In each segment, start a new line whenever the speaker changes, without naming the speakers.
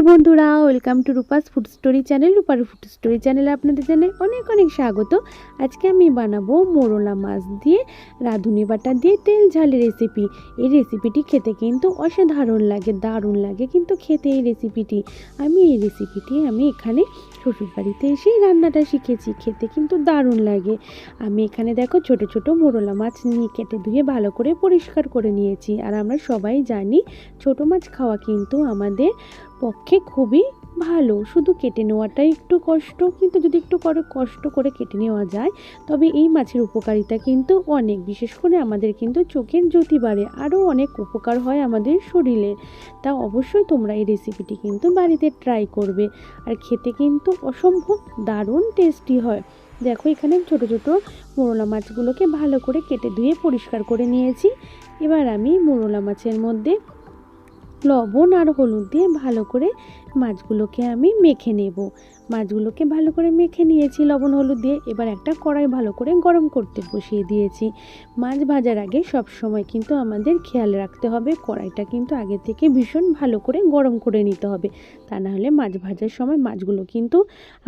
বন্ধুরা, welcome to Rupa's food story channel. রূপার food story চ্যানেলে আপনাদের জানাই অনেক অনেক স্বাগত। আজকে আমি বানাবো মোরলা মাছ দিয়ে রাঁধুনি বাটা দিয়ে তেল ঝালের রেসিপি। এই রেসিপিটি খেতে কিন্তু অসাধারণ লাগে, দারুণ লাগে কিন্তু খেতে এই রেসিপিটি। এই রেসিপিটি এখানে শ্বশুরবাড়িতে এসেই রান্নাটা শিখেছি, খেতে কিন্তু দারুণ লাগে। আমি এখানে দেখো ছোট ছোট মোরলা মাছ নিয়ে কেটে ধুয়ে ভালো করে পরিষ্কার করে নিয়েছি। আর আমরা সবাই জানি ছোট মাছ খাওয়া কিন্তু আমাদের পক্ষে খুবই ভালো। শুধু কেটে নেওয়াটাই একটু কষ্ট, কিন্তু যদি একটু কষ্ট করে কেটে নেওয়া যায় তবে এই মাছের উপকারিতা কিন্তু অনেক। বিশেষ করে আমাদের কিন্তু চোখের জ্যোতি বাড়ে, আরও অনেক উপকার হয় আমাদের শরীরে। তা অবশ্যই তোমরা এই রেসিপিটি কিন্তু বাড়িতে ট্রাই করবে, আর খেতে কিন্তু অসম্ভব দারুণ টেস্টি হয়। দেখো এখানে ছোট ছোট মোরলা মাছগুলোকে ভালো করে কেটে ধুয়ে পরিষ্কার করে নিয়েছি। এবার আমি মোরলা মাছের মধ্যে লবণ আর হলুদ দিয়ে ভালো করে মাছগুলোকে আমি মেখে নেব। মাছগুলোকে ভালো করে মেখে নিয়েছি লবণ হলুদ দিয়ে। এবার একটা কড়াই ভালো করে গরম করতে বসিয়ে দিয়েছি। মাছ ভাজার আগে সব সময় কিন্তু আমাদের খেয়াল রাখতে হবে কড়াইটা কিন্তু আগে থেকে ভীষণ ভালো করে গরম করে নিতে হবে, তা না হলে মাছ ভাজার সময় মাছগুলো কিন্তু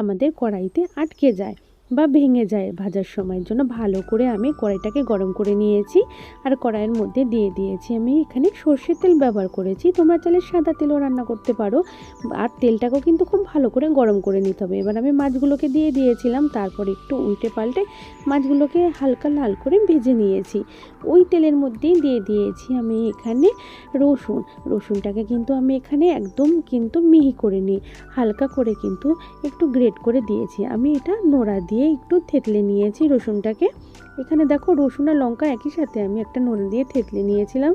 আমাদের কড়াইতে আটকে যায় বা ভেঙে যায় ভাজার সময়ের জন্য। ভালো করে আমি কড়াইটাকে গরম করে নিয়েছি। আর কড়াইয়ের মধ্যে দিয়ে দিয়েছি আমি এখানে সর্ষের তেল ব্যবহার করেছি, তোমরা চাইলে সাদা তেলও রান্না করতে পারো। আর তেলটাকেও কিন্তু খুব ভালো করে গরম করে নিতে হবে। এবার আমি মাছগুলোকে দিয়ে দিয়েছিলাম, তারপর একটু উল্টে পাল্টে মাছগুলোকে হালকা লাল করে ভেজে নিয়েছি। ওই তেলের মধ্যেই দিয়ে দিয়েছি আমি এখানে রসুনটাকে কিন্তু আমি এখানে একদম কিন্তু মিহি করে নিই, হালকা করে কিন্তু একটু গ্রেট করে দিয়েছি। আমি এটা নোড়া দিয়ে একটু থেতলে নিয়েছি রসুনটাকে। এখানে দেখো রসুন আর লঙ্কা একই সাথে আমি একটা নোড়া দিয়ে থেতলে নিয়েছিলাম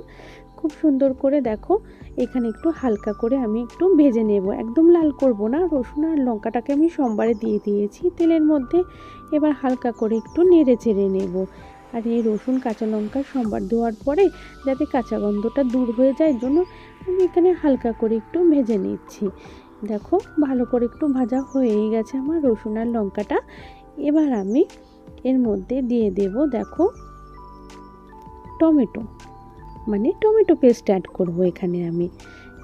খুব সুন্দর করে। দেখো এখানে একটু হালকা করে আমি একটু ভেজে নেব, একদম লাল করব না। রসুন আর লঙ্কাটাকে আমি সোমবারে দিয়ে দিয়েছি তেলের মধ্যে। এবার হালকা করে একটু নেড়ে চেড়ে নেব। আর এই রসুন কাঁচা লঙ্কা সোমবার দেওয়ার পরে যাতে কাঁচা গন্ধটা দূর হয়ে যায় জন্য আমি এখানে হালকা করে একটু ভেজে নিচ্ছি। দেখো ভালো করে একটু ভাজা হয়েই গেছে আমার রসুন আর লঙ্কাটা। এবার আমি এর মধ্যে দিয়ে দেব দেখো টমেটো পেস্ট অ্যাড করব। এখানে আমি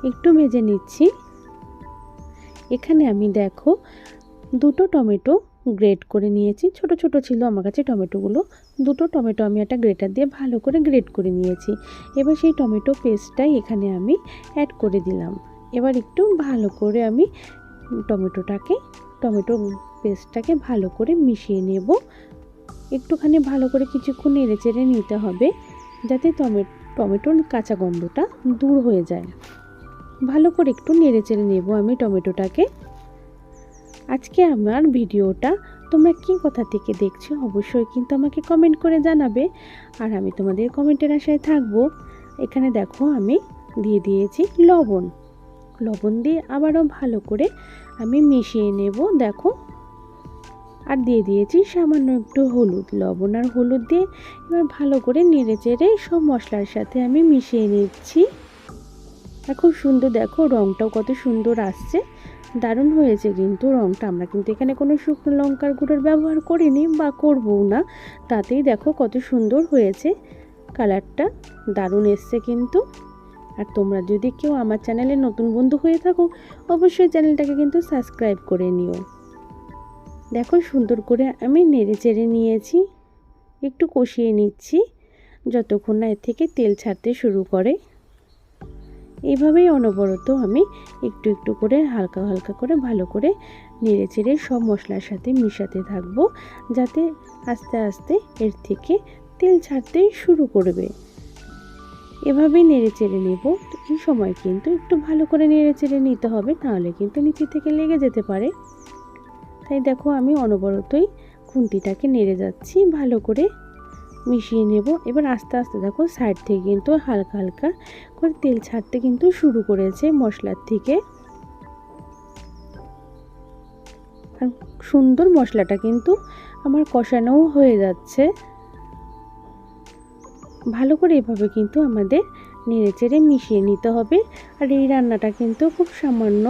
একটু ভেজে নিচ্ছি। এখানে আমি দেখো দুটো টমেটো গ্রেট করে নিয়েছি, ছোট ছোট ছিল আমার কাছে টমেটোগুলো। দুটো টমেটো আমি একটা গ্রেটার দিয়ে ভালো করে গ্রেট করে নিয়েছি। এবার সেই টমেটো পেস্টটাই এখানে আমি অ্যাড করে দিলাম। এবার একটু ভালো করে আমি টমেটো পেস্টটাকে ভালো করে মিশিয়ে নেব। একটুখানি ভালো করে কিছুক্ষণ নেড়ে চেড়ে নিতে হবে যাতে টমেটোর কাঁচা গন্ধটা দূর হয়ে যায়। ভালো করে একটু নেড়ে চেড়ে নেব আমি টমেটোটাকে। আজকে আমার ভিডিওটা তোমরা কি কোথা থেকে দেখছো অবশ্যই কিন্তু আমাকে কমেন্ট করে জানাবে, আর আমি তোমাদের কমেন্টের আশায় থাকবো। এখানে দেখো আমি দিয়ে দিয়েছি লবণ দিয়ে আবারও ভালো করে আমি মিশিয়ে নেব। দেখো আর দিয়ে দিয়েছি সামান্য একটু হলুদ। লবণ আর হলুদ দিয়ে এবার ভালো করে নেড়ে চেড়ে সব মশলার সাথে আমি মিশিয়ে নিচ্ছি। আর খুব সুন্দর দেখো রঙটাও কত সুন্দর আসছে, দারুণ হয়েছে কিন্তু রঙটা। আমরা কিন্তু এখানে কোনো শুকনো লঙ্কার গুঁড়োর ব্যবহার করিনি বা করবও না, তাতেই দেখো কত সুন্দর হয়েছে, কালারটা দারুণ এসছে কিন্তু। আর তোমরা যদি কেউ আমার চ্যানেলে নতুন বন্ধু হয়ে থাকো অবশ্যই চ্যানেলটাকে কিন্তু সাবস্ক্রাইব করে নিও। দেখো সুন্দর করে আমি নেড়ে চেড়ে নিয়েছি, একটু কষিয়ে নিচ্ছি যতক্ষণ না এর থেকে তেল ছাড়তে শুরু করে। এইভাবেই অনবরত আমি একটু একটু করে হালকা হালকা করে ভালো করে নেড়ে চেড়ে সব মশলার সাথে মিশাতে থাকবো যাতে আস্তে আস্তে এর থেকে তেল ছাড়তে শুরু করবে। এভাবেই নেড়ে চেড়ে নেব। এই সময় কিন্তু একটু ভালো করে নেড়ে চেড়ে নিতে হবে, নাহলে কিন্তু নিচে থেকে লেগে যেতে পারে। তাই দেখো আমি অনবরতই খুন্তিটাকে নেড়ে যাচ্ছি, ভালো করে মিশিয়ে নেব। এবার আস্তে আস্তে দেখো সাইড থেকে কিন্তু হালকা হালকা করে তেল ছাড়তে কিন্তু শুরু করেছে মশলার থেকে। আর সুন্দর মশলাটা কিন্তু আমার কষানোও হয়ে যাচ্ছে। ভালো করে এভাবে কিন্তু আমাদের নেড়ে চেড়ে মিশিয়ে নিতে হবে। আর এই রান্নাটা কিন্তু খুব সামান্য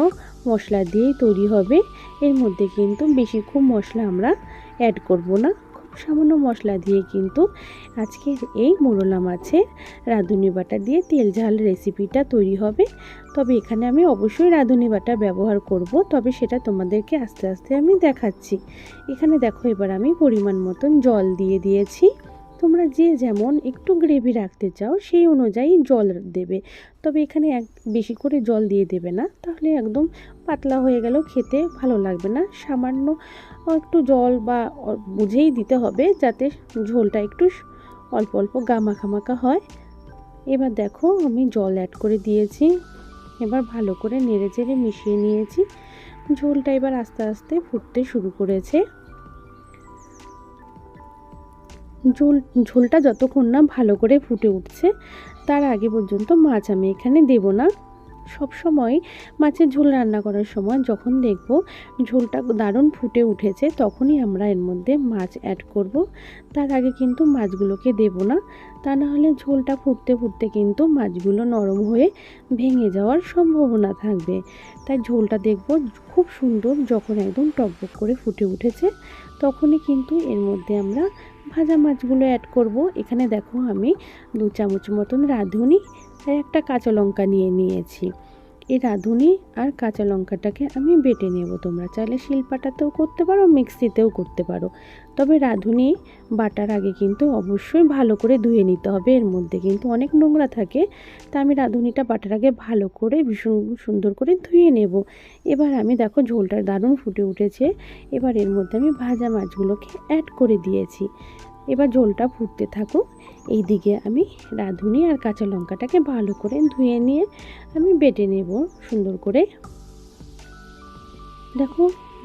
মশলা দিয়েই তৈরি হবে, এর মধ্যে কিন্তু বেশি খুব মশলা আমরা অ্যাড করব না। খুব সামান্য মশলা দিয়ে কিন্তু আজকের এই মোরলা মাছের রাঁধুনি বাটা দিয়ে তেল ঝাল রেসিপিটা তৈরি হবে। তবে এখানে আমি অবশ্যই রাঁধুনি বাটা ব্যবহার করব, তবে সেটা তোমাদেরকে আস্তে আস্তে আমি দেখাচ্ছি। এখানে দেখো এবার আমি পরিমাণ মতন জল দিয়ে দিয়েছি। তোমরা যে যেমন একটু গ্রেভি রাখতে চাও সেই অনুযায়ী জল দেবে, তবে এখানে বেশি করে জল দিয়ে দেবে না, তাহলে একদম পাতলা হয়ে গেল, খেতে ভালো লাগবে না। সামান্য একটু জল বা বুঝেই দিতে হবে, যাতে ঝোলটা একটু অল্প অল্প মাখা হয়। এবার দেখো আমি জল অ্যাড করে দিয়েছি, এবার ভালো করে নেড়ে চেড়ে মিশিয়ে নিয়েছি। ঝোলটা এবার আস্তে আস্তে ফুটতে শুরু করেছে। ঝোলটা যতক্ষণ না ভালো করে ফুটে উঠছে তার আগে পর্যন্ত মাছ আমি এখানে দেব না। সব সময় মাছের ঝোল রান্না করার সময় যখন দেখব ঝোলটা দারুণ ফুটে উঠেছে তখনই আমরা এর মধ্যে মাছ অ্যাড করব। তার আগে কিন্তু মাছগুলোকে দেব না, তা না হলে ঝোলটা ফুটতে ফুটতে কিন্তু মাছগুলো নরম হয়ে ভেঙে যাওয়ার সম্ভাবনা থাকবে। তাই ঝোলটা দেখব খুব সুন্দর যখন একদম টকবক করে ফুটে উঠেছে তখনই কিন্তু এর মধ্যে আমরা ভাজা মাছগুলো অ্যাড করব। এখানে দেখো আমি 2 চামচ মতন রাঁধুনি আর একটা কাঁচা লঙ্কা নিয়েছি। এই রাঁধুনি আর কাঁচা লঙ্কাটাকে আমি বেটে নেব। তোমরা চাইলে শিলপাটাতেও করতে পারো, মিক্সিতেও করতে পারো, তবে রাঁধুনি বাটার আগে কিন্তু অবশ্যই ভালো করে ধুয়ে নিতে হবে, এর মধ্যে কিন্তু অনেক নোংরা থাকে। তা আমি রাঁধুনিটা বাটার আগে ভালো করে ভীষণ সুন্দর করে ধুয়ে নেব। এবার আমি দেখো ঝোলটা দারুণ ফুটে উঠেছে, এবার এর মধ্যে আমি ভাজা মাছগুলোকে অ্যাড করে দিয়েছি। এবার ঝোলটা ফুটতে থাকুক, এইদিকে আমি রাঁধুনি আর কাঁচা লঙ্কাটাকে ভালো করে ধুয়ে নিয়ে আমি বেটে নেব সুন্দর করে। দেখো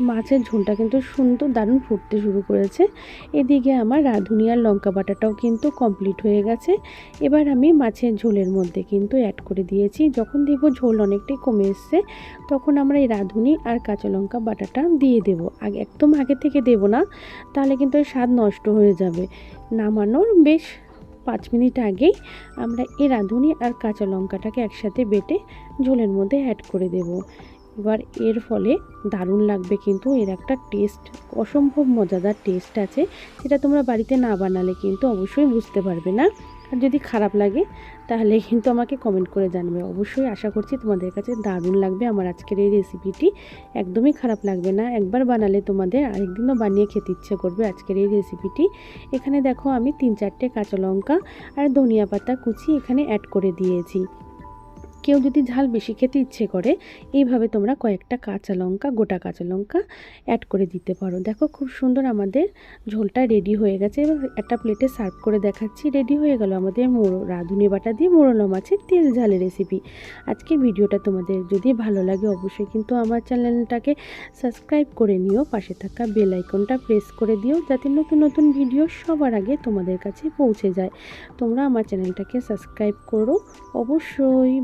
মাছের ঝোলটা কিন্তু সুন্দর দারুণ ফুটতে শুরু করেছে। এদিকে আমার রাঁধুনি আর লঙ্কা বাটাটাও কিন্তু কমপ্লিট হয়ে গেছে। এবার আমি মাছের ঝোলের মধ্যে কিন্তু অ্যাড করে দিয়েছি। যখন দেখব ঝোল অনেকটাই কমে এসছে তখন আমরা এই রাঁধুনি আর কাঁচা লঙ্কা বাটাটা দিয়ে দেব। একদম আগে থেকে দেব না, তাহলে কিন্তু স্বাদ নষ্ট হয়ে যাবে। নামানোর বেশ 5 মিনিট আগেই আমরা এই রাঁধুনি আর কাঁচা লঙ্কাটাকে একসাথে বেটে ঝোলের মধ্যে অ্যাড করে দেব। এবার এর ফলে দারুণ লাগবে, কিন্তু এর একটা টেস্ট অসম্ভব মজাদার টেস্ট আছে, সেটা তোমরা বাড়িতে না বানালে কিন্তু অবশ্যই বুঝতে পারবে না। আর যদি খারাপ লাগে তাহলে কিন্তু আমাকে কমেন্ট করে জানাবে। অবশ্যই আশা করছি তোমাদের কাছে দারুণ লাগবে আমার আজকের এই রেসিপিটি, একদমই খারাপ লাগবে না। একবার বানালে তোমাদের আরেকদিনও বানিয়ে খেতে ইচ্ছে করবে আজকের এই রেসিপিটি। এখানে দেখো আমি 3-4টে কাঁচা লঙ্কা আর ধনিয়া পাতা কুচি এখানে অ্যাড করে দিয়েছি। কেউ যদি ঝাল বেশি খেতে ইচ্ছে করে এইভাবে তোমরা কয়েকটা গোটা কাঁচা লঙ্কা অ্যাড করে দিতে পারো। দেখো খুব সুন্দর আমাদের ঝোলটা রেডি হয়ে গেছে। এবার একটা প্লেটে সার্ভ করে দেখাচ্ছি। রেডি হয়ে গেল আমাদের রাঁধুনি বাটা দিয়ে মোরলা মাছের তেল ঝালের রেসিপি। আজকে ভিডিওটা তোমাদের যদি ভালো লাগে অবশ্যই কিন্তু আমার চ্যানেলটাকে সাবস্ক্রাইব করে নিও, পাশে থাকা বেল আইকনটা প্রেস করে দিও যাতে নতুন নতুন ভিডিও সবার আগে তোমাদের কাছে পৌঁছে যায়। তোমরা আমার চ্যানেলটাকে সাবস্ক্রাইব করো অবশ্যই।